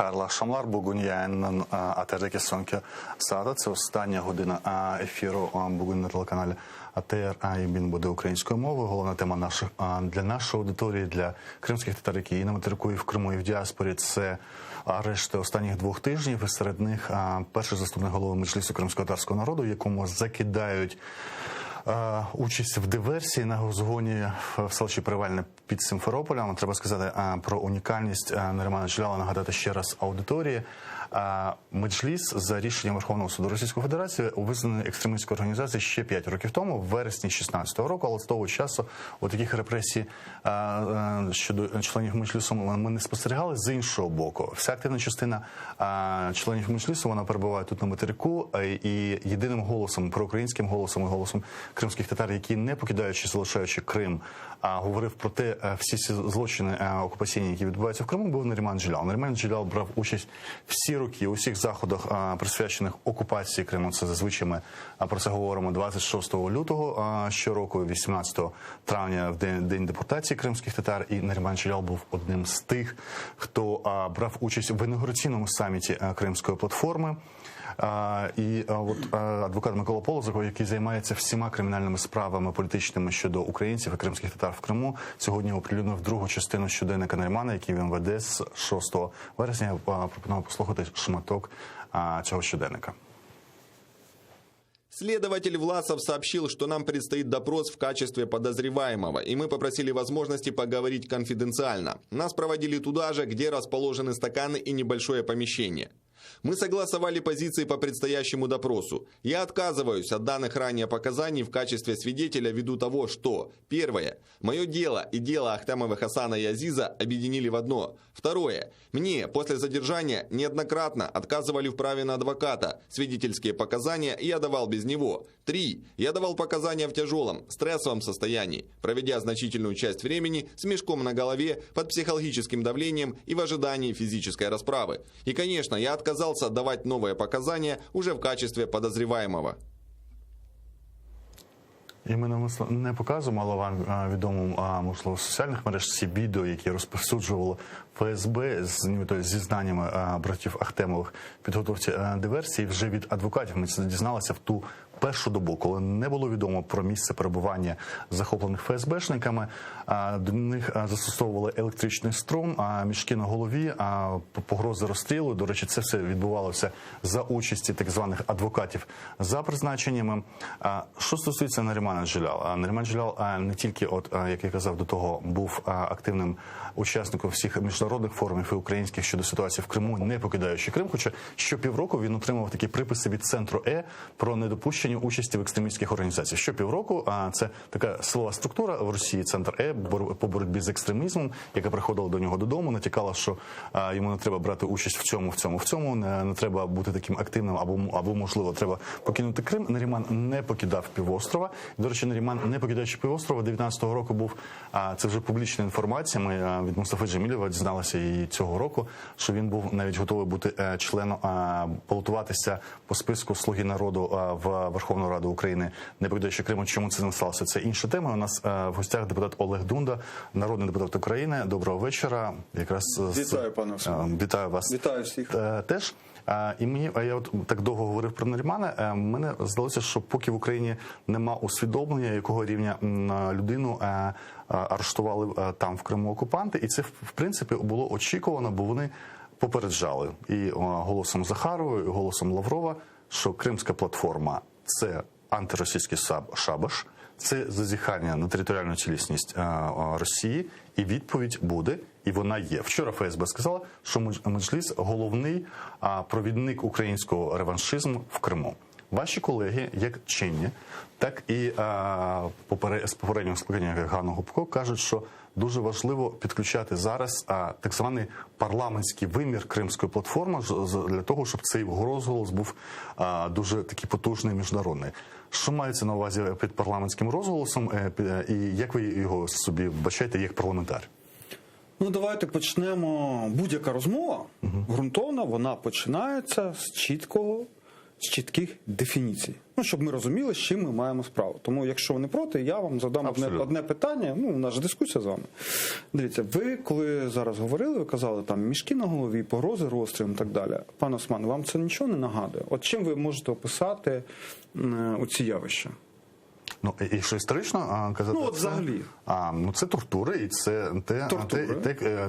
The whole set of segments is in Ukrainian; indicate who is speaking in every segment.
Speaker 1: Михайло Шамлар, bugün yayının ATR'deki sonki saati. Це остання година ефіру bugün на телеканалі АТР, і він буде українською мовою. Головна тема для нашої аудиторії, для кримських татар, які і на материку, і в Криму, і в діаспорі, це арешти останніх 2 тижнів. І серед них перший заступник голови Меджлісу кримсько-татарського народу, якому закидають участь в диверсії на розгоні в селищі Привальне під Сімферополем. Треба сказати про унікальність Нарімана Джеляла, нагадати ще раз аудиторії. Меджліс за рішенням Верховного суду Російської Федерації визнаний екстремістською організацією ще 5 років тому, в вересні 2016 року, але з того часу таких репресій щодо членів Меджлісу ми не спостерігали. З іншого боку, вся активна частина членів Меджлісу, вона перебуває тут на материку, і єдиним голосом, проукраїнським голосом і голосом кримських татар, які не покидаючи, залишаючи Крим, говорив про те, всі ці злочини окупаційні, які відбуваються в Криму, був Наріман Джелял. Наріман Джелял брав участь всі роки у всіх заходах, присвячених окупації Криму. Це зазвичай ми про це говоримо 26 лютого щороку, 18 травня, в день депортації кримських татар. І Наріман Джелял був одним з тих, хто брав участь в інаугураційному саміті Кримської платформи. І от адвокат Микола Полозов, який займається всіма кримінальними справами політичними щодо українців і кримських татар в Криму, сьогодні оприлюднив другу частину щоденника Нарімана, який він веде з 6 вересня. Я пропоную послухати шматок цього щоденника.
Speaker 2: Следователь Власов сообщил, что нам предстоит допрос в качестве подозреваемого, и мы попросили возможности поговорить конфиденциально. Нас проводили туда же, где расположены стаканы и небольшое помещение. Мы согласовали позиции по предстоящему допросу. Я отказываюсь от данных ранее показаний в качестве свидетеля ввиду того, что: первое, мое дело и дело Ахтамова Хасана и Азиза объединили в одно. Второе, мне после задержания неоднократно отказывали в праве на адвоката. Свидетельские показания я давал без него. 3. Я давал показания в тяжелом, стрессовом состоянии, проведя значительную часть времени с мешком на голове, под психологическим давлением и в ожидании физической расправы. И, конечно, я отказался давать новые показания уже в качестве подозреваемого.
Speaker 1: І ми не показуємо, але вам відомо, можливо, в соціальних мереж ці відео, які розповсюджувало ФСБ з зізнаннями братів Ахтемових в підготовці диверсії. Вже від адвокатів ми це дізналися в ту першу добу, коли не було відомо про місце перебування захоплених ФСБшниками. До них застосовували електричний струм, мішки на голові, погрози розстрілу. До речі, це все відбувалося за участі так званих адвокатів за призначеннями. Що стосується Нарімана Джеляла. Наріман Джелял не тільки, як я казав до того, був активним учасником всіх міжнародних форумів і українських щодо ситуації в Криму, не покидаючи Крим, хоча щопівроку він отримав такі приписи від Центру Е про недопущення участі в екстремістських організаціях. Щопівроку це така силова структура в Росії, Центр Е по боротьбі з екстремізмом, яка приходила до нього додому, натякала, що йому не треба брати участь в цьому, не треба бути таким активним, або можливо, треба покинути Крим. Наріман не покидав півострова. До речі, Наріман, не покидаючи півострова, 19-го року був, це вже публічна інформація, ми від Мустафи Джемілєва дізналися і цього року, що він був навіть готовий бути членом, балотуватися по списку «Слуги народу» в Верховну Раду України, не покидаючи Криму. Чому це не сталося? Це інша тема. У нас в гостях депутат Олег Дунда, народний депутат України. Доброго вечора.
Speaker 3: Вітаю, пане Олександр.
Speaker 1: Вітаю вас.
Speaker 3: Вітаю всіх.
Speaker 1: Теж. І я от так довго говорив про Нарімана, мене здалося, що поки в Україні нема усвідомлення, якого рівня людину арештували там в Криму окупанти, і це в принципі було очікувано, бо вони попереджали і голосом Захарової, і голосом Лаврова, що Кримська платформа – це антиросійський шабаш, це зазіхання на територіальну цілісність Росії, і відповідь буде, і вона є. Вчора ФСБ сказала, що Меджліс – головний провідник українського реваншизму в Криму. Ваші колеги, як чинні, так і з попереднього скликання, як Ганна Гопко, кажуть, що дуже важливо підключати зараз так званий парламентський вимір Кримської платформи для того, щоб цей розголос був дуже такий потужний, міжнародний. Що мається на увазі під парламентським розголосом і як ви його собі бачаєте як парламентар?
Speaker 3: Ну, давайте почнемо. Будь-яка розмова, ґрунтовна, вона починається з чітких дефініцій. Ну, щоб ми розуміли, з чим ми маємо справу. Тому, якщо ви не проти, я вам задам одне питання. Ну, у нас же дискусія з вами. Дивіться, ви, коли зараз говорили, ви казали, там, мішки на голові, погрози розстрілом і так далі. Пане Османе, вам це нічого не нагадує? От чим ви можете описати оці явища?
Speaker 1: Ну, і що історично казати?
Speaker 3: Ну, от взагалі.
Speaker 1: Це тортури, і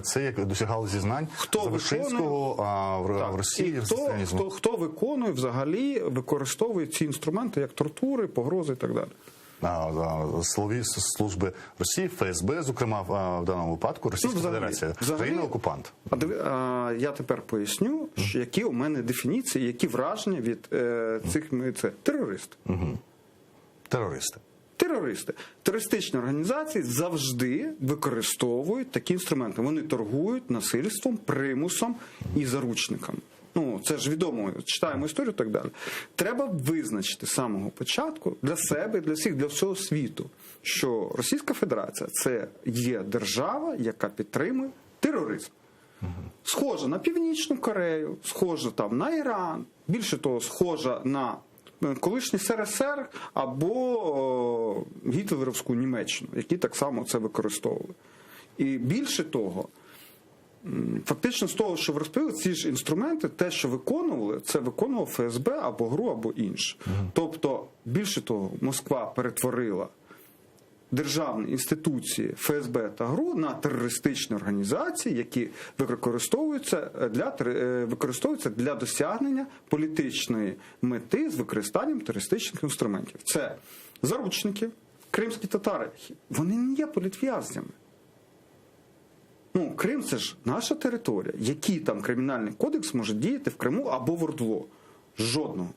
Speaker 1: це як досягало зізнань Вишинського в Росії.
Speaker 3: Хто виконує, взагалі, використовує ці інструменти, як тортури, погрози і так далі?
Speaker 1: Силові служби Росії, ФСБ, зокрема, в даному випадку, Російська Федерація, країна-окупант.
Speaker 3: Я тепер поясню, які у мене дефініції, які враження від цих терористів. Терористи. Терористичні організації завжди використовують такі інструменти. Вони торгують насильством, примусом і заручниками. Ну, це ж відомо, читаємо історію і так далі. Треба визначити з самого початку для себе, для всіх, для всього світу, що Російська Федерація – це є держава, яка підтримує тероризм. Схожа на Північну Корею, схожа там на Іран, більше того, схожа на колишній СРСР або гітлерівську Німеччину, які так само це використовували. І більше того, фактично з того, що ви розповіли, ці ж інструменти, те, що виконували, це виконував ФСБ або ГРУ, або інше. Тобто, більше того, Москва перетворила державні інституції ФСБ та ГРУ на терористичні організації, які використовуються для досягнення політичної мети з використанням терористичних інструментів. Це заручники, кримські татари. Вони не є політв'язнями. Ну, Крим – це ж наша територія. Який там кримінальний кодекс може діяти в Криму або в ОРДЛО? Жодного.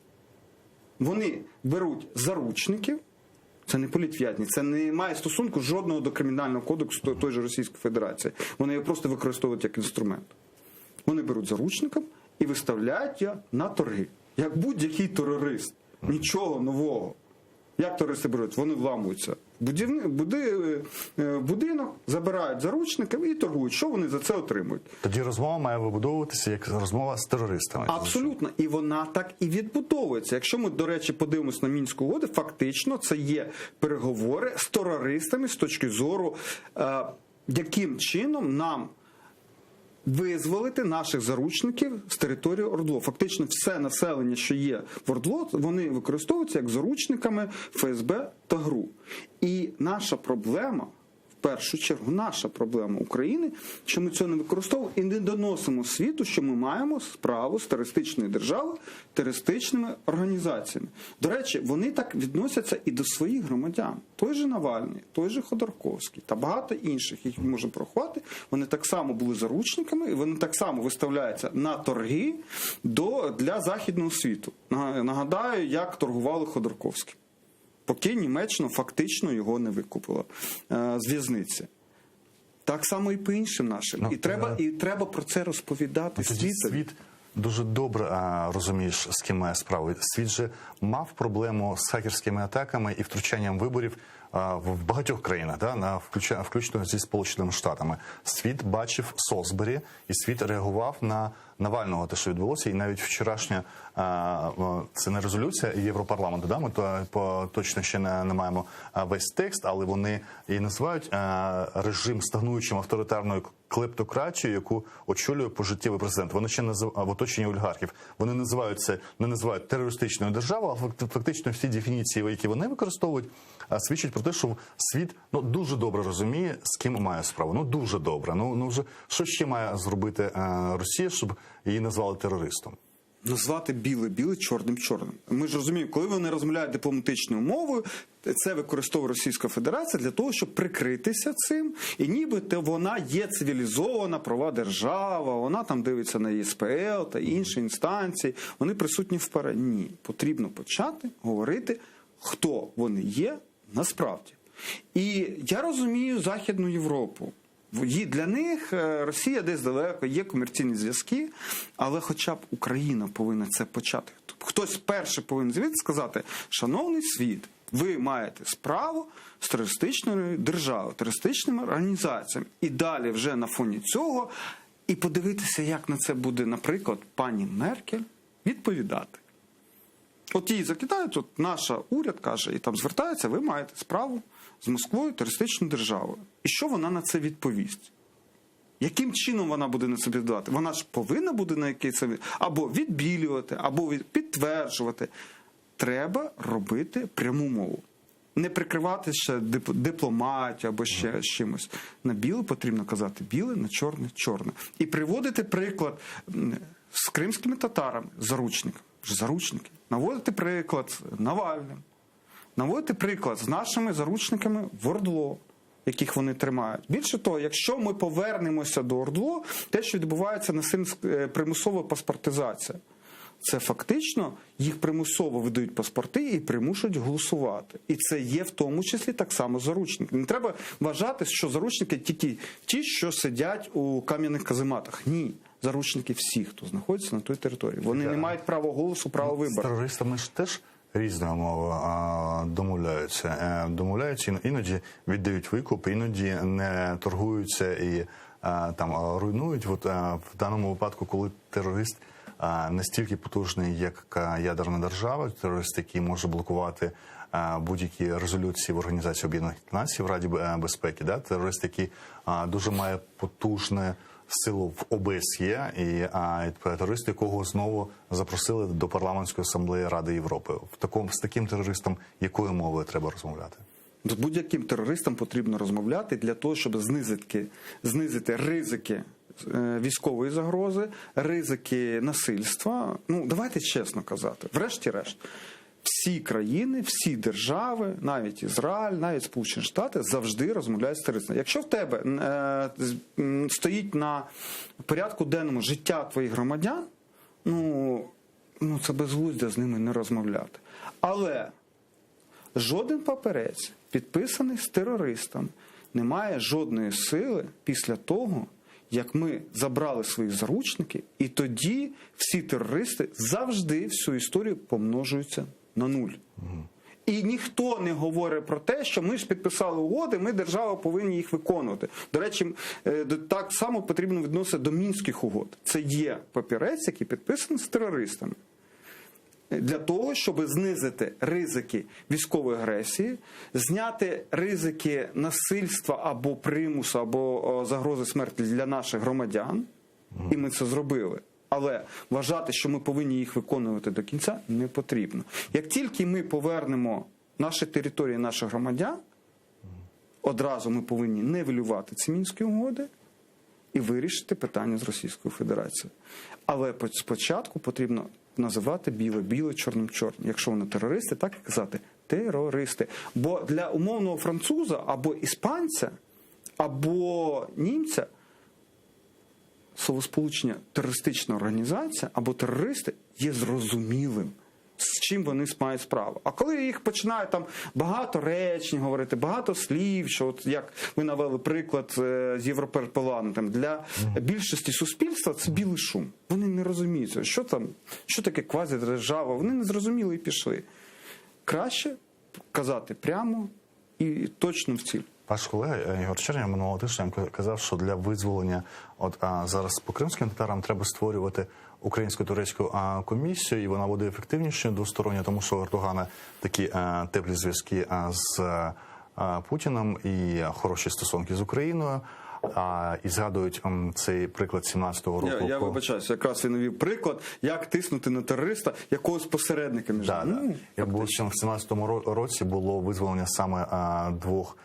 Speaker 3: Вони беруть заручників, це не політв'язні, це не має стосунку жодного до кримінального кодексу той же Російської Федерації. Вони його просто використовують як інструмент. Вони беруть заручників і виставляють його на торги. Як будь-який терорист. Нічого нового. Як терористи беруть? Вони вламуються в будинок, забирають заручників і торгують. Що вони за це отримують?
Speaker 1: Тоді розмова має вибудовуватися як розмова з терористами.
Speaker 3: Абсолютно. І вона так і відбудовується. Якщо ми, до речі, подивимося на Мінську угоду, фактично це є переговори з терористами з точки зору, яким чином нам визволити наших заручників з території ОРДЛО. Фактично все населення, що є в ОРДЛО, вони використовуються як заручниками ФСБ та ГРУ. І наша проблема, в першу чергу, наша проблема України, що ми цього не використовуємо і не доносимо світу, що ми маємо справу з терористичною державою, терористичними організаціями. До речі, вони так відносяться і до своїх громадян. Той же Навальний, той же Ходорковський та багато інших, які можемо порахувати, вони так само були заручниками, і вони так само виставляються на торги для західного світу. Нагадаю, як торгували Ходорковським. Поки Німеччина фактично його не викупила з в'язниці. Так само і по іншим нашим. І треба про це розповідати світу.
Speaker 1: Світ дуже добре розумієш, з ким має справу. Світ же мав проблему з хакерськими атаками і втручанням виборів в багатьох країнах, включно зі Сполученими Штатами. Світ бачив Солсбері, і світ реагував на Навального, те, що відбулося, і навіть вчорашня, це не резолюція Європарламенту, ми точно ще не маємо весь текст, але вони і називають режим стагнуючим авторитарною клептократією, яку очолює пожиттєвий президент. Вони ще в оточенні олігархів. Вони не називають терористичною державою, а фактично всі дефініції, які вони використовують, свідчать про те, що світ дуже добре розуміє, з ким має справу. Дуже добре. Вже що ще має зробити Росія, щоб її назвали терористом?
Speaker 3: Назвати біле-біле, чорним-чорним. Ми ж розуміємо, коли вони розмовляють дипломатичною мовою, це використовує Російська Федерація для того, щоб прикритися цим. І нібито вона є цивілізована, права держава, вона там дивиться на ЄСПЛ та інші інстанції. Вони присутні вперед. Ні. Потрібно почати говорити, хто вони є насправді. І я розумію Західну Європу. Для них Росія десь далеко, є комерційні зв'язки, але хоча б Україна повинна це почати. Хтось перший повинен з'явитися, сказати: шановний світ, ви маєте справу з терористичною державою, терористичними організаціями. І далі вже на фоні цього і подивитися, як на це буде, наприклад, пані Меркель відповідати. От її закидають, от наша уряд каже, і там звертається, ви маєте справу з Москвою, терористичною державою. І що вона на це відповість? Яким чином вона буде на це відповідати? Вона ж повинна буде на якийсь або відбілювати, або підтверджувати. Треба робити пряму мову. Не прикривати ще дипломатію або ще чимось. На біле потрібно казати біле, на чорне – чорне. І приводити приклад з кримськими татарами, заручники. Наводити приклад з Навальним. Наводити приклад з нашими заручниками в ОРДЛО, яких вони тримають. Більше того, якщо ми повернемося до ОРДЛО, те, що відбувається примусова паспортизація, це фактично їх примусово видають паспорти і примушують голосувати. І це є в тому числі так само заручники. Не треба вважати, що заручники тільки ті, що сидять у кам'яних казематах. Ні. Заручники всі, хто знаходиться на той території. Вони не мають права голосу, права вибору.
Speaker 1: З терористами ж теж різною мовою домовляються. Домовляються, іноді віддають викуп, іноді не торгуються і там руйнують. От, в даному випадку, коли терорист настільки потужний, як ядерна держава, терорист, який може блокувати будь-які резолюції в Організації Об'єднаних Націй в Раді безпеки, да? Терорист, який дуже має потужну силу в ОБСЄ, і терорист, якого знову запросили до Парламентської асамблеї Ради Європи. З таким терористом якою мовою треба розмовляти?
Speaker 3: З будь-яким терористом потрібно розмовляти для того, щоб знизити ризики військової загрози, ризики насильства. Ну, давайте чесно казати. Врешті-решт, всі країни, всі держави, навіть Ізраїль, навіть Сполучені Штати завжди розмовляють з терористами. Якщо в тебе стоїть на порядку денному життя твоїх громадян, ну це безглуздя з ними не розмовляти. Але жоден папірець, підписаний з терористом, не має жодної сили після того, як ми забрали своїх заручників, і тоді всі терористи завжди всю історію помножуються на нуль. І ніхто не говорить про те, що ми ж підписали угоди, ми, держава, повинні їх виконувати. До речі, так само потрібно відносити до Мінських угод. Це є папірець, який підписаний з терористами. Для того, щоб знизити ризики військової агресії, зняти ризики насильства або примусу, або загрози смерті для наших громадян. І ми це зробили. Але вважати, що ми повинні їх виконувати до кінця, не потрібно. Як тільки ми повернемо наші території наших громадян, одразу ми повинні нівелювати ці Мінські угоди і вирішити питання з Російською Федерацією. Але спочатку потрібно називати біле, чорним. Якщо вони терористи, так і казати терористи. Бо для умовного француза або іспанця, або німця словосполучення терористична організація або терористи є зрозумілим, з чим вони мають справу. А коли їх починають там багато речень говорити, багато слів, що от як ви навели приклад з європарламентом, для більшості суспільства це білий шум. Вони не розуміють, що таке квазідержава, вони не зрозуміли і пішли. Краще казати прямо і точно в ціль.
Speaker 1: Ваш колега Ігор Черня минулого тижня казав, що для визволення зараз по кримським татарам треба створювати українсько-турецьку комісію, і вона буде ефективнішою двосторонньо, тому що у Ердогана такі теплі зв'язки з Путіним і хороші стосунки з Україною. І згадують цей приклад 17-го року.
Speaker 3: Я вибачаюся, якраз він навів приклад, як тиснути на терориста якогось посередника між ними.
Speaker 1: В 17-му році було визволення саме двох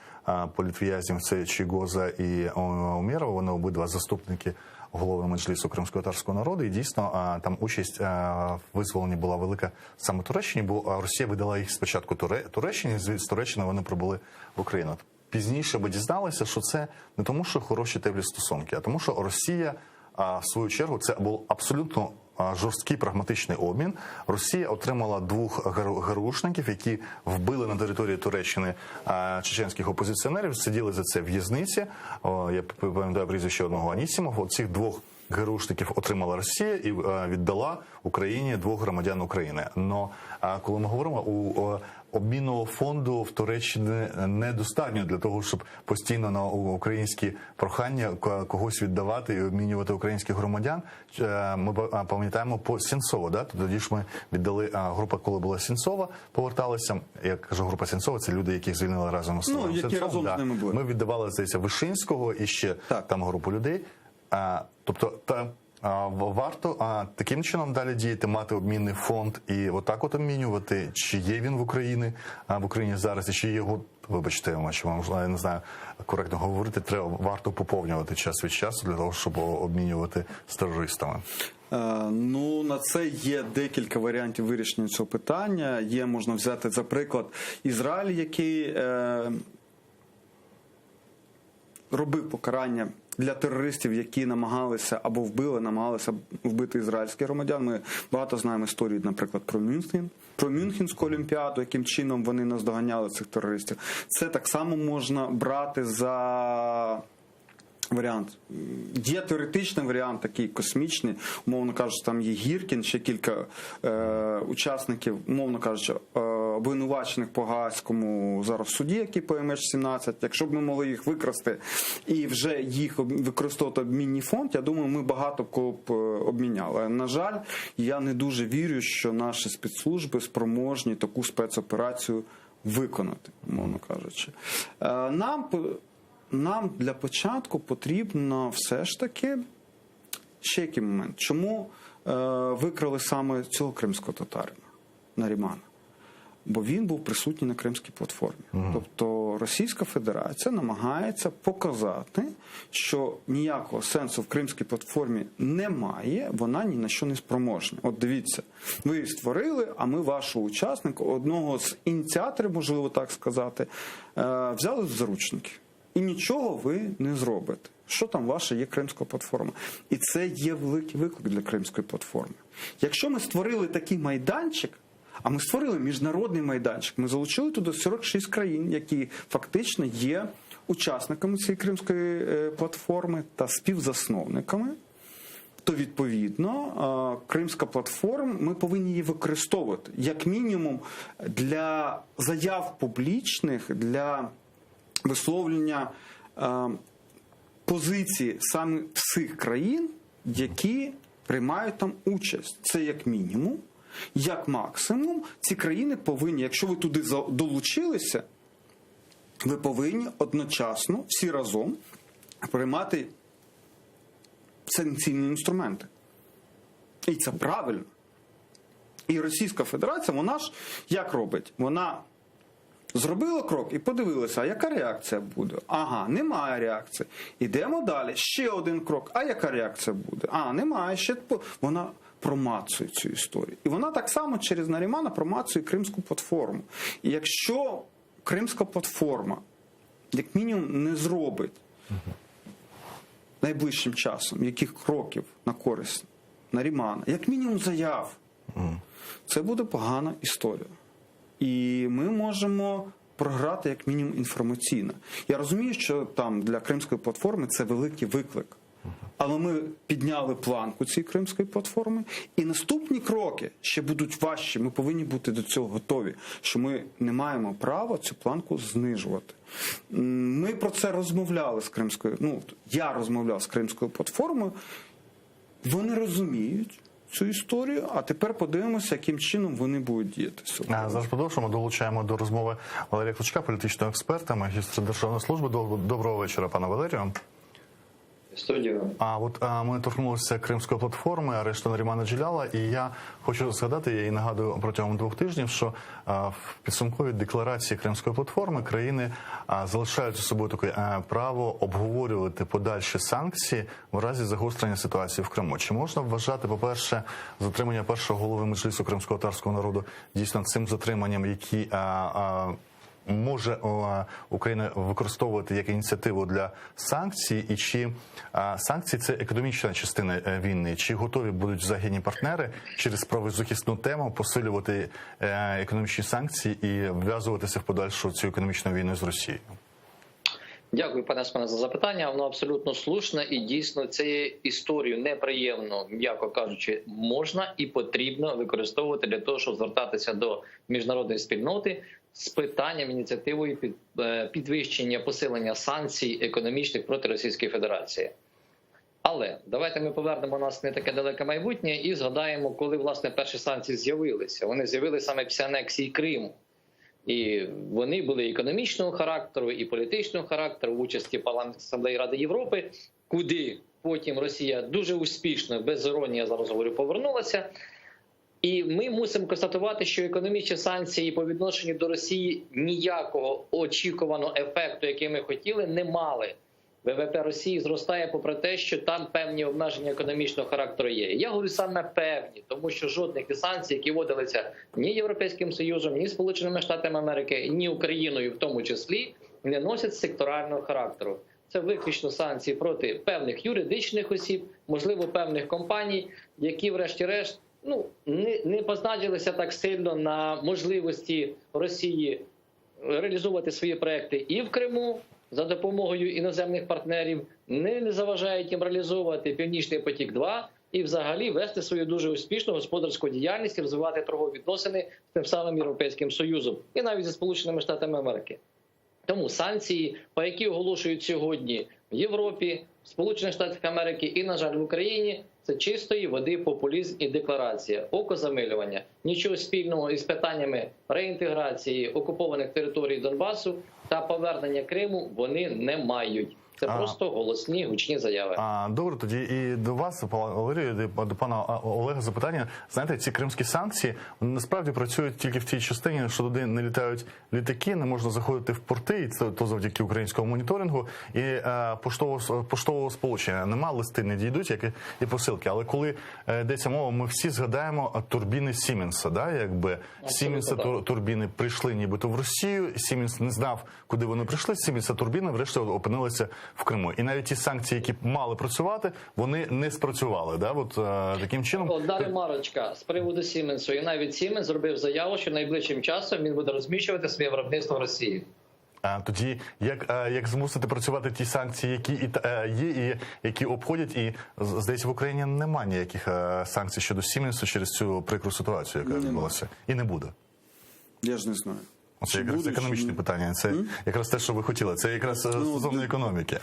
Speaker 1: політв'язнів, це Чийгоза і Умєрова, вони обидва заступники голови Меджлісу кримсько-татарського народу, і дійсно там участь в визволенні була велика саме Туреччині, бо Росія видала їх спочатку Туреччині, з Туреччини вони прибули в Україну. Пізніше би дізналися, що це не тому, що хороші теплі стосунки, а тому, що Росія, в свою чергу, це був абсолютно жорсткий прагматичний обмін. Росія отримала двох ГРУшників, які вбили на території Туреччини чеченських опозиціонерів, сиділи за це в в'язниці. Я пам'ятаю прізвище одного Анісімов. Цих двох ГРУшників отримала Росія і віддала Україні 2 громадян України. Но коли ми говоримо, у обмінного фонду в Туреччині недостатньо для того, щоб постійно на українські прохання когось віддавати і обмінювати українських громадян. Ми пам'ятаємо по Сенцову, да? Тоді ж ми віддали група, коли була Сенцова, поверталися. Я кажу, група Сенцова – це люди, яких звільнили разом з
Speaker 3: які разом з ними були.
Speaker 1: Ми віддавали, здається, Вишинського і ще там групу людей. Тобто варто таким чином далі діяти, мати обмінний фонд і отак от обмінювати, чи є він в Україні зараз, і чи його, вибачте, я не знаю, коректно говорити, варто поповнювати час від часу для того, щоб обмінювати з терористами.
Speaker 3: Ну, на це є декілька варіантів вирішення цього питання. Можна взяти, за приклад, Ізраїль, який робив покарання для терористів, які намагалися або намагалися вбити ізраїльських громадян. Ми багато знаємо історію, наприклад, про Мюнхенську олімпіаду, яким чином вони наздоганяли цих терористів. Це так само можна брати за варіант. Є теоретичний варіант, такий космічний, умовно кажучи, там є Гіркін, ще кілька учасників, умовно кажучи, обвинувачених по Гаазькому зараз в суді, які по МН-17. Якщо б ми могли їх викрасти і вже їх використовувати обмінний фонд, я думаю, ми багато кого б обміняли. На жаль, я не дуже вірю, що наші спецслужби спроможні таку спецоперацію виконати, умовно кажучи. Нам для початку потрібно все ж таки ще який момент. Чому викрали саме цього кримського татарина, Нарімана? Бо він був присутній на Кримській платформі. Тобто Російська Федерація намагається показати, що ніякого сенсу в Кримській платформі немає, вона ні на що не спроможна. От дивіться, ви її створили, а ми вашого учасника, одного з ініціаторів, можливо так сказати, взяли в заручники. І нічого ви не зробите. Що там ваша є Кримська платформа? І це є великий виклик для Кримської платформи. Якщо ми створили такий майданчик, а ми створили міжнародний майданчик, ми залучили туди 46 країн, які фактично є учасниками цієї Кримської платформи та співзасновниками, то відповідно Кримська платформа, ми повинні її використовувати. Як мінімум для заяв публічних, для висловлення позиції саме всіх країн, які приймають там участь. Це як мінімум. Як максимум, ці країни повинні, якщо ви туди долучилися, ви повинні одночасно, всі разом, приймати санкційні інструменти. І це правильно. І Російська Федерація, вона ж як робить? Вона зробила крок і подивилася, а яка реакція буде? Ага, немає реакції. Ідемо далі. Ще один крок. А яка реакція буде? Немає. Ще вона промацує цю історію. І вона так само через Нарімана промацує Кримську платформу. І якщо Кримська платформа, як мінімум, не зробить найближчим часом яких кроків на користь Нарімана, як мінімум заяв, це буде погана історія. І ми можемо програти як мінімум інформаційно. Я розумію, що там для Кримської платформи це великий виклик. Але ми підняли планку цієї Кримської платформи, і наступні кроки ще будуть важчі. Ми повинні бути до цього готові, що ми не маємо права цю планку знижувати. Ми про це розмовляли з Кримською, я розмовляв з Кримською платформою. Вони розуміють цю історію, а тепер подивимося, яким чином вони будуть діяти.
Speaker 1: Зараз продовжуємо, долучаємо до розмови Валерія Клочка, політичного експерта, магістра Державної служби. Доброго вечора, пане Валерію.
Speaker 4: Студію.
Speaker 1: Ми торкнулися Кримської платформи, арешту Нарімана Джеляла, і я хочу згадати, я її нагадую протягом 2 тижнів, що в підсумковій декларації Кримської платформи країни залишають за собою таке право обговорювати подальші санкції в разі загострення ситуації в Криму. Чи можна вважати, по-перше, затримання першого голови Меджлісу кримського татарського народу дійсно цим затриманням, які може Україна використовувати як ініціативу для санкцій, і чи санкції – це економічна частина війни, чи готові будуть західні партнери через правозахисну тему посилювати економічні санкції і вв'язуватися в подальшу цю економічну війну з Росією?
Speaker 4: Дякую, пане Османе, за запитання. Воно абсолютно слушне і дійсно цю історію неприємно, м'яко кажучи, можна і потрібно використовувати для того, щоб звертатися до міжнародної спільноти з питанням, ініціативою підвищення, посилення санкцій економічних проти Російської Федерації. Але давайте ми повернемо нас в не таке далеке майбутнє і згадаємо, коли, власне, перші санкції з'явилися. Вони з'явилися саме після анексії Криму. І вони були економічного характеру, і політичного характеру в участі Парламентської асамблеї Ради Європи, куди потім Росія дуже успішно, без іронії, я зараз говорю, повернулася. І ми мусимо констатувати, що економічні санкції по відношенню до Росії ніякого очікуваного ефекту, який ми хотіли, не мали. ВВП Росії зростає попри те, що там певні обмеження економічного характеру є. Я говорю саме певні, тому що жодних із санкцій, які вводилися ні Європейським Союзом, ні Сполученими Штатами Америки, ні Україною в тому числі, не носять секторального характеру. Це виключно санкції проти певних юридичних осіб, можливо, певних компаній, які врешті-решт не позначилися так сильно на можливості Росії реалізовувати свої проекти і в Криму, за допомогою іноземних партнерів, не заважають їм реалізовувати «Північний потік-2» і взагалі вести свою дуже успішну господарську діяльність і розвивати торгові відносини з тим самим Європейським Союзом і навіть зі Сполученими Штатами Америки. Тому санкції, по які оголошують сьогодні в Європі, в Сполучених Штатах Америки і, на жаль, в Україні, це чистої води популізм і декларація, окозамилювання. Нічого спільного із питаннями реінтеграції окупованих територій Донбасу та повернення Криму вони не мають. Це просто голосні, гучні заяви.
Speaker 1: Добре, тоді і до вас, пане Валерію, до пана Олега запитання. Знаєте, ці кримські санкції насправді працюють тільки в тій частині, що туди не літають літаки, не можна заходити в порти, і це то завдяки українському моніторингу, і поштового сполучення. Нема, листи не дійдуть, як і посилки. Але коли йдеться мова, ми всі згадаємо турбіни Сіменса, да, якби Сіменса турбіни прийшли нібито в Росію, Сіменс не знав, куди вони прийшли, Сіменса турбіни врешті опинилися в Криму. І навіть ті санкції, які мали працювати, вони не спрацювали. Да? От таким чином...
Speaker 4: Одна ремарочка з приводу Сіменсу. І навіть Сіменс зробив заяву, що найближчим часом він буде розміщувати своє виробництво в Росії.
Speaker 1: Тоді як змусити працювати ті санкції, які є, і які обходять, і, здається, в Україні немає ніяких санкцій щодо Сіменсу через цю прикру ситуацію, яка відбулася. І не буде.
Speaker 3: Я ж не знаю.
Speaker 1: Це якраз економічне питання, це якраз те, що ви хотіли, це якраз стосовно економіки.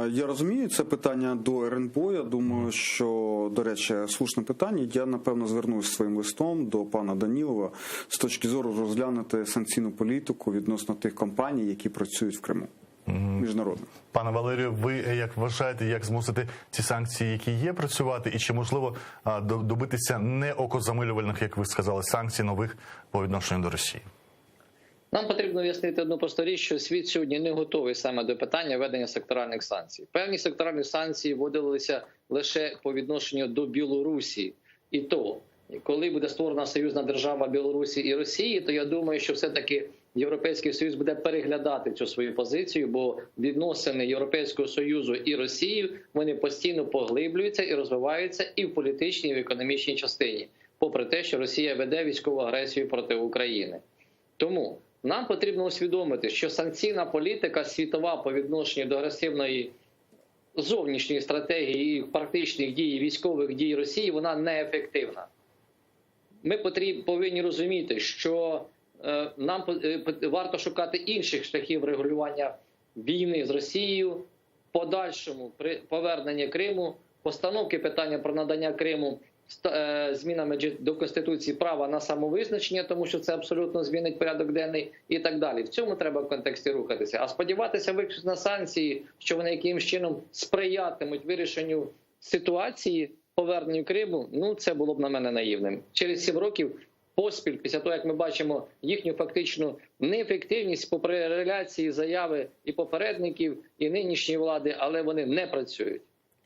Speaker 3: Я розумію, це питання до РНБО, я думаю, що, до речі, слушне питання. Я, напевно, звернусь своїм листом до пана Данілова з точки зору розглянути санкційну політику відносно тих компаній, які працюють в Криму. Міжнародно.
Speaker 1: Пане Валерію, ви як вважаєте, як змусити ці санкції, які є, працювати, і чи можливо добитися не окозамилювальних, як ви сказали, санкцій нових по відношенню до Росії?
Speaker 4: Нам потрібно уяснити одну просту річ, що світ сьогодні не готовий саме до питання введення секторальних санкцій. Певні секторальні санкції вводилися лише по відношенню до Білорусі. І то, коли буде створена союзна держава Білорусі і Росії, то я думаю, що все-таки Європейський Союз буде переглядати цю свою позицію, бо відносини Європейського Союзу і Росії, вони постійно поглиблюються і розвиваються і в політичній, і в економічній частині, попри те, що Росія веде військову агресію проти України. Тому нам потрібно усвідомити, що санкційна політика світова по відношенню до агресивної зовнішньої стратегії і практичних дій, військових дій Росії, вона неефективна. Ми повинні розуміти, що нам варто шукати інших шляхів регулювання війни з Росією, подальшому повернення Криму, постановки питання про надання Криму змінами до Конституції права на самовизначення, тому що це абсолютно змінить порядок денний і так далі. В цьому треба в контексті рухатися. А сподіватися виключно на санкції, що вони якимось чином сприятимуть вирішенню ситуації, поверненню Криму, це було б на мене наївним. Через 7 років поспіль, після того, як ми бачимо їхню фактичну неефективність, попри реляції, заяви і попередників, і нинішньої влади, але вони не працюють.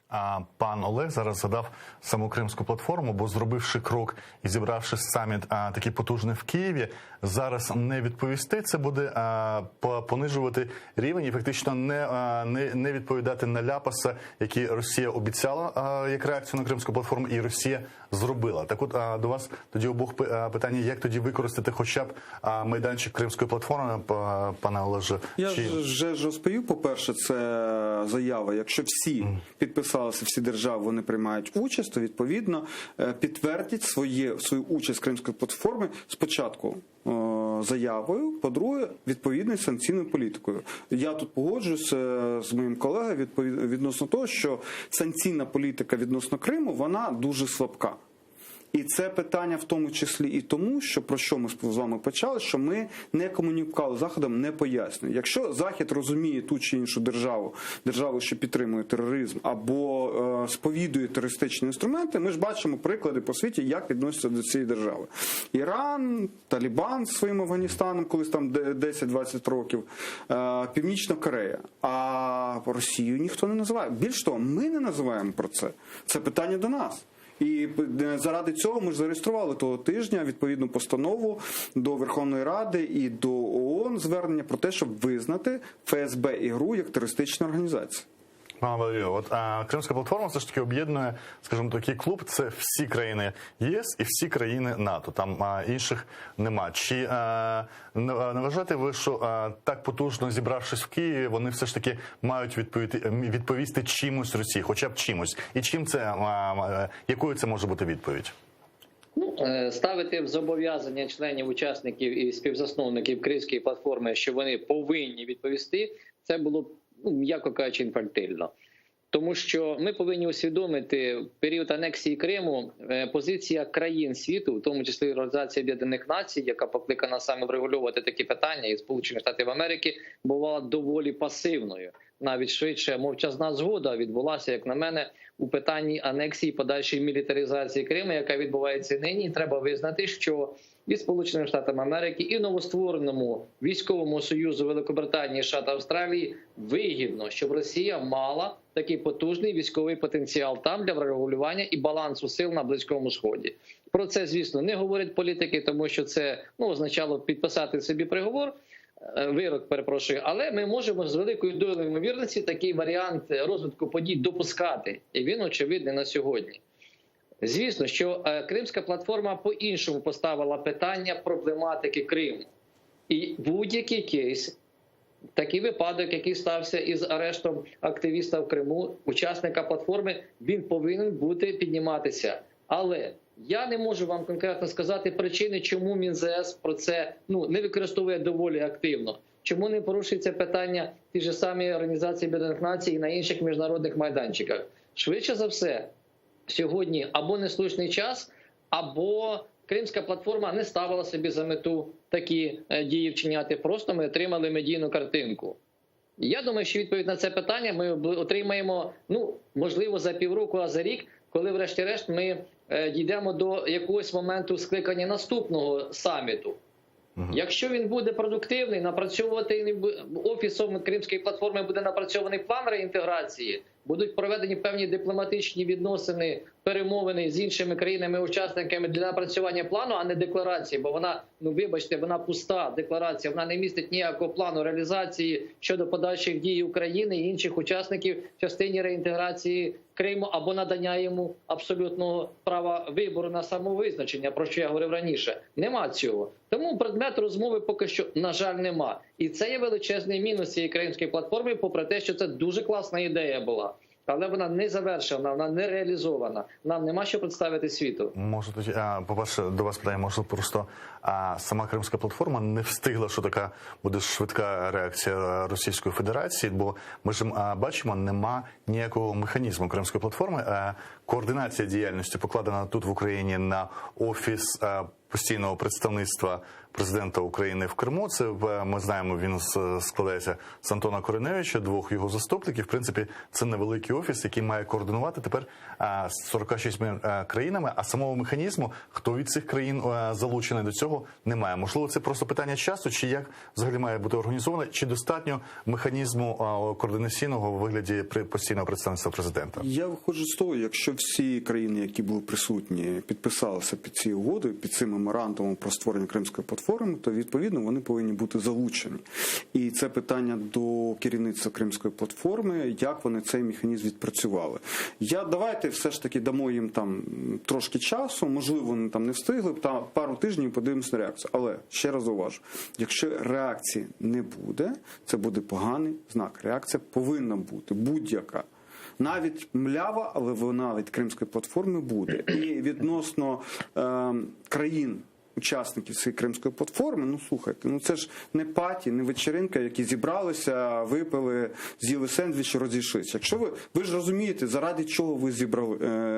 Speaker 1: А пан Олег зараз згадав саму Кримську платформу, бо зробивши крок і зібравши саміт такий потужний в Києві, зараз не відповісти, це буде понижувати рівень і фактично не відповідати на ляпаса, які Росія обіцяла як реакцію на Кримську платформу, і Росія зробила. Так от до вас тоді обох питання, як тоді використати хоча б майданчик Кримської платформи, пане Олеже?
Speaker 3: Я вже розповів, по-перше, це заява. Якщо всі підписалися, всі держави, вони приймають участь, то відповідно підтвердять свою участь Кримської платформи спочатку заявою, по-друге, відповідною санкційною політикою. Я тут погоджуюся з моїм колегою відносно того, що санкційна політика відносно Криму, вона дуже слабка. І це питання в тому числі і тому, що про що ми з вами почали, що ми не комунікували з Заходом, не пояснюємо. Якщо Захід розуміє ту чи іншу державу, що підтримує тероризм, або сповідує терористичні інструменти, ми ж бачимо приклади по світі, як відносяться до цієї держави. Іран, Талібан з своїм Афганістаном, колись там 10-20 років, Північна Корея. А Росію ніхто не називає. Більш того, ми не називаємо про це. Це питання до нас. І заради цього ми ж зареєстрували того тижня відповідну постанову до Верховної Ради і до ООН звернення про те, щоб визнати ФСБ і ГРУ як терористичну організацію.
Speaker 1: Пане Валерію, от Кримська платформа все ж таки об'єднує, скажімо, такий клуб, це всі країни ЄС і всі країни НАТО, там інших нема. Чи не вважаєте ви, що так потужно зібравшись в Києві, вони все ж таки мають відповісти чимось Росії, хоча б чимось? І чим це, якою це може бути відповідь?
Speaker 4: Ставити в зобов'язання членів, учасників і співзасновників Кримської платформи, що вони повинні відповісти, це було б, м'яко кажучи, інфантильно. Тому що ми повинні усвідомити, в період анексії Криму позиція країн світу, в тому числі Організація Об'єднаних Націй, яка покликана саме врегулювати такі питання, і Сполучених Штатів Америки, була доволі пасивною. Навіть швидше мовчазна згода відбулася, як на мене, у питанні анексії, подальшої мілітаризації Криму, яка відбувається нині. І треба визнати, що і Сполученим Штатам Америки, і новоствореному військовому союзу Великобританії, США та Австралії вигідно, щоб Росія мала такий потужний військовий потенціал там для врегулювання і балансу сил на Близькому Сході. Про це, звісно, не говорять політики, тому що це означало підписати собі вирок, перепрошую, але ми можемо з великою долею ймовірності такий варіант розвитку подій допускати, і він очевидний на сьогодні. Звісно, що Кримська платформа по-іншому поставила питання проблематики Криму. І будь-який кейс, такий випадок, який стався із арештом активіста в Криму, учасника платформи, він повинен бути підніматися. Але я не можу вам конкретно сказати причини, чому Мінзес про це не використовує доволі активно. Чому не порушується питання ті ж самі Організації Об'єднаних Націй і на інших міжнародних майданчиках. Швидше за все, сьогодні або неслушний час, або Кримська платформа не ставила собі за мету такі дії вчиняти. Просто ми отримали медійну картинку. Я думаю, що відповідь на це питання ми отримаємо, можливо, за півроку, а за рік, коли врешті-решт ми дійдемо до якогось моменту скликання наступного саміту. Якщо він буде продуктивний, офісом Кримської платформи буде напрацьований план реінтеграції, будуть проведені певні дипломатичні відносини, перемовини з іншими країнами-учасниками для напрацювання плану, а не декларації, бо вона, вибачте, вона пуста декларація, вона не містить ніякого плану реалізації щодо подальших дій України і інших учасників в частині реінтеграції Криму або надання йому абсолютного права вибору на самовизначення, про що я говорив раніше. Нема цього. Тому предмет розмови поки що, на жаль, нема. І це є величезний мінус цієї Кримської платформи, попри те, що це дуже класна ідея була. Але вона не завершена, вона не реалізована. Нам нема що представити світу.
Speaker 1: Може тоді, по-перше, до вас питання, може просто сама Кримська платформа не встигла, що така буде швидка реакція Російської Федерації, бо ми ж бачимо, нема ніякого механізму Кримської платформи. Координація діяльності покладена тут в Україні на офіс постійного представництва президента України в Криму. Це, ми знаємо, він складається з Антона Кориневича, двох його заступників. В принципі, це невеликий офіс, який має координувати тепер з 46 країнами, а самого механізму, хто від цих країн залучений до цього, Криму немає. Можливо, це просто питання часу, чи як взагалі має бути організовано, чи достатньо механізму координаційного у вигляді постійного представництва президента?
Speaker 3: Я виходжу з того, якщо всі країни, які були присутні, підписалися під цією угодою, під цим меморандумом про створення Кримської платформи, то відповідно вони повинні бути залучені. І це питання до керівництва Кримської платформи, як вони цей механізм відпрацювали. Давайте все ж таки дамо їм там трошки часу, можливо, вони там не встигли, та пару тижнів подивимося на реакцію. Але ще раз уважу, якщо реакції не буде, це буде поганий знак. Реакція повинна бути будь-яка. Навіть млява, але вона від Кримської платформи буде. І відносно країн, учасників цієї Кримської платформи, слухайте, це ж не паті, не вечеринка, які зібралися, випили, з'їли сендвіч і розійшлися. Якщо ви ж розумієте, заради чого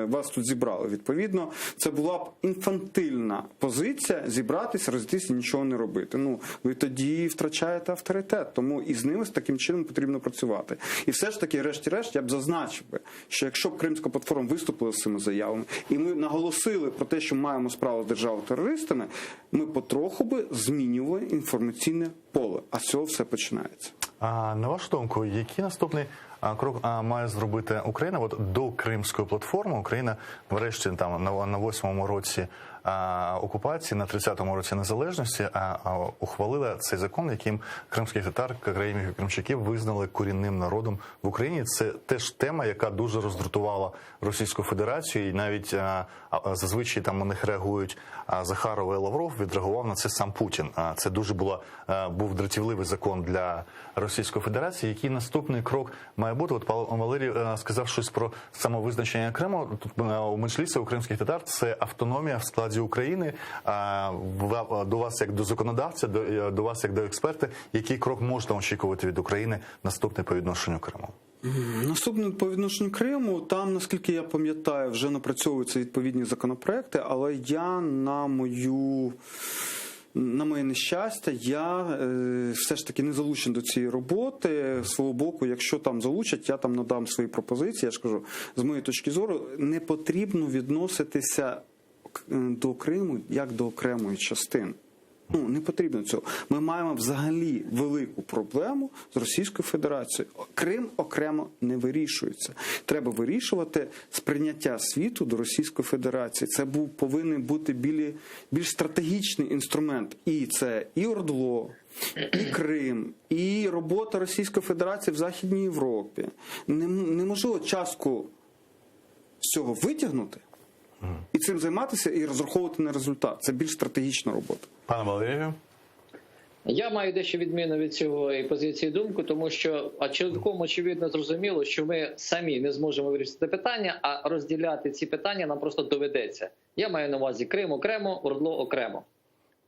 Speaker 3: вас тут зібрали. Відповідно, це була б інфантильна позиція зібратися, розійтися і нічого не робити. Ви тоді втрачаєте авторитет, тому і з ними таким чином потрібно працювати. І все ж таки, решті-решт, я б зазначив би, що якщо б Кримська платформа виступила з цими заявами, і ми наголосили про те, що маємо справу з державою-терористами, ми потроху би змінювали інформаційне поле. А з цього все починається.
Speaker 1: А на вашу думку, який наступний крок має зробити Україна до Кримської платформи? Україна врешті там на 8-му році окупації, на 30-му році незалежності ухвалила цей закон, яким кримських татар, кримчаків визнали корінним народом в Україні. Це теж тема, яка дуже роздратувала Російську Федерацію, і навіть зазвичай там у них реагують Захаров і Лавров, відреагував на це сам Путін. Це дуже був дратівливий закон для Російської Федерації. Який наступний крок має бути? Павло Валерій сказав щось про самовизначення Криму. У Меджлісі, у кримських татар, це автономія в складі України. До вас як до законодавця, до вас як до експерта, який крок можна очікувати від України наступний по відношенню Криму?
Speaker 3: Наступне по відношенню Криму, там, наскільки я пам'ятаю, вже напрацьовуються відповідні законопроекти, але я на моє нещастя, я все ж таки не залучений до цієї роботи. З свого боку, якщо там залучать, я там надам свої пропозиції. Я ж кажу, з моєї точки зору, не потрібно відноситися до Криму як до окремої частини. Не потрібно цього. Ми маємо взагалі велику проблему з Російською Федерацією. Крим окремо не вирішується. Треба вирішувати сприйняття світу до Російської Федерації. Це повинен бути більш стратегічний інструмент. І це і ОРДЛО, і Крим, і робота Російської Федерації в Західній Європі. Неможливо частку з цього витягнути і цим займатися, і розраховувати на результат. Це більш стратегічна робота.
Speaker 1: Пане Валерію?
Speaker 4: Я маю дещо відмінну від цього і позиції думку, тому що цілком очевидно зрозуміло, що ми самі не зможемо вирішити питання, а розділяти ці питання нам просто доведеться. Я маю на увазі Крим окремо, ОРДЛО окремо.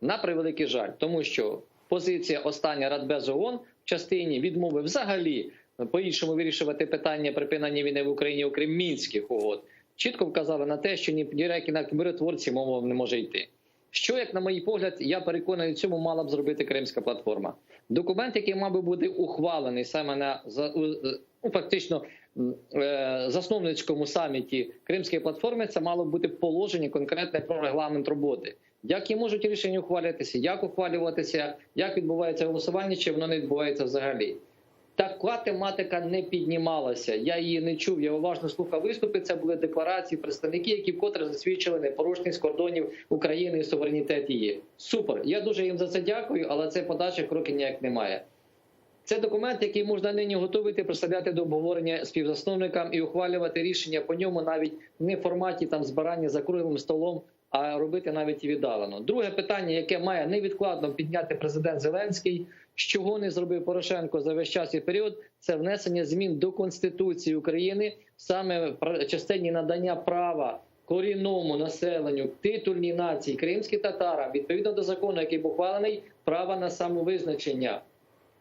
Speaker 4: На превеликий жаль, тому що позиція остання Радбезу ООН в частині відмови взагалі по-іншому вирішувати питання припинення війни в Україні, окрім Мінських угод, чітко вказали на те, що ніякі миротворці мова не може йти. Що, як на мій погляд, я переконаний, цьому мала б зробити Кримська платформа. Документ, який мав би бути ухвалений саме на фактично засновницькому саміті Кримської платформи, це мало б бути положення конкретне про регламент роботи. Які можуть рішення ухвалюватися, як ухвалюватися, як відбувається голосування, чи воно не відбувається взагалі. Така тематика не піднімалася. Я її не чув, я уважно слухав виступи. Це були декларації представників, які вкотре засвідчили непорушність кордонів України і суверенітет її. Супер. Я дуже їм за це дякую, але це подальших кроків ніяк немає. Це документ, який можна нині готувати, представляти до обговорення співзасновникам і ухвалювати рішення по ньому навіть не в форматі збирання за круглим столом, а робити навіть і віддалено. Друге питання, яке має невідкладно підняти президент Зеленський, чого не зробив Порошенко за весь час і період, це внесення змін до Конституції України, саме в частині надання права корінному населенню, титульній нації, кримські татара, відповідно до закону, який був ухвалений, права на самовизначення.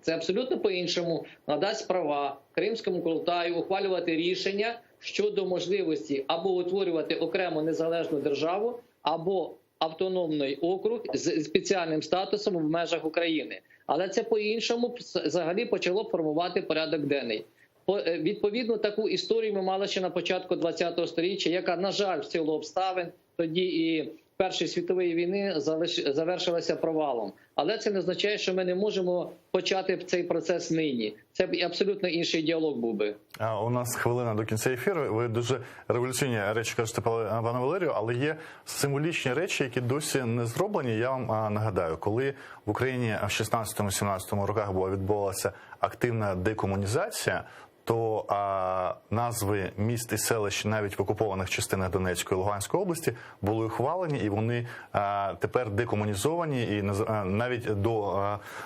Speaker 4: Це абсолютно по-іншому надасть права Кримському Курултаю ухвалювати рішення щодо можливості або утворювати окрему незалежну державу, або автономний округ з спеціальним статусом в межах України. Але це по-іншому взагалі почало формувати порядок денний. Відповідно, таку історію ми мали ще на початку ХХ століття, яка, на жаль, в силу обставин, тоді і Першої світової війни завершилася провалом. Але це не означає, що ми не можемо почати цей процес нині. Це абсолютно інший діалог був би.
Speaker 1: У нас хвилина до кінця ефіру. Ви дуже революційні речі кажете, пане Валерію, але є символічні речі, які досі не зроблені. Я вам нагадаю, коли в Україні в 16-17 роках відбувалася активна декомунізація, то назви міст і селищ навіть в окупованих частинах Донецької і Луганської області були ухвалені, і вони тепер декомунізовані, і навіть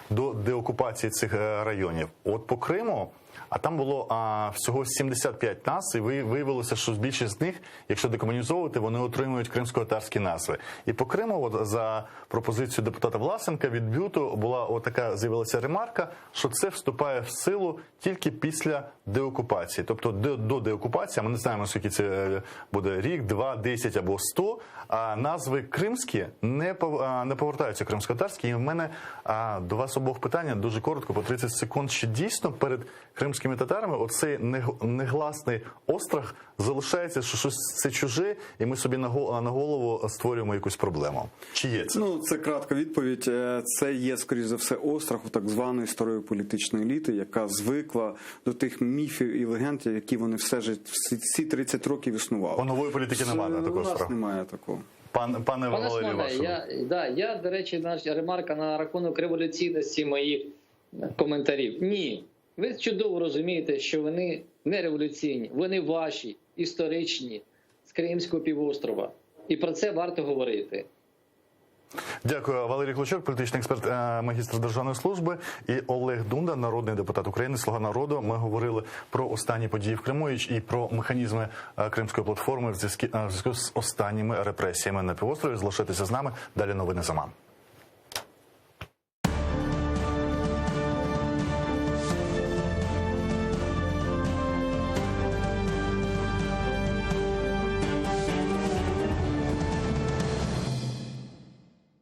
Speaker 1: до деокупації цих районів. От по Криму, а там було всього 75 назв, і виявилося, що більшість з них, якщо декомунізовувати, вони отримують кримсько-татарські назви. І по Криму, от, за пропозицією депутата Власенка, від БЮТу з'явилася ремарка, що це вступає в силу тільки після деокупації. Тобто до деокупації, ми не знаємо, скільки це буде, рік, 2, 10 або 100, а назви кримські не повертаються кримсько-татарські. І в мене до вас обох питання дуже коротко, по 30 секунд. Чи дійсно перед кримськими татарами оцей негласний острах залишається, що щось це чуже, і ми собі на голову створюємо якусь проблему? Чи є це?
Speaker 3: Ну, це кратка відповідь. Це є, скоріш за все, острах у так званої старої політичної еліти, яка звикла до тих міфів і легенд, які вони всі 30 років існували.
Speaker 1: У нової політики немає такого остраху?
Speaker 3: У нас немає такого.
Speaker 1: Пане Валерію, вашу.
Speaker 4: Я, до речі, ремарка на рахунок революційності моїх коментарів. Ні. Ви чудово розумієте, що вони не революційні, вони ваші, історичні, з Кримського півострова. І про це варто говорити.
Speaker 1: Дякую. Валерій Клочок, політичний експерт, магістр державної служби, і Олег Дунда, народний депутат України, «Слуга народу». Ми говорили про останні події в Криму і про механізми Кримської платформи в зв'язку з останніми репресіями на півострові. Залишайтеся з нами. Далі новини за МАН.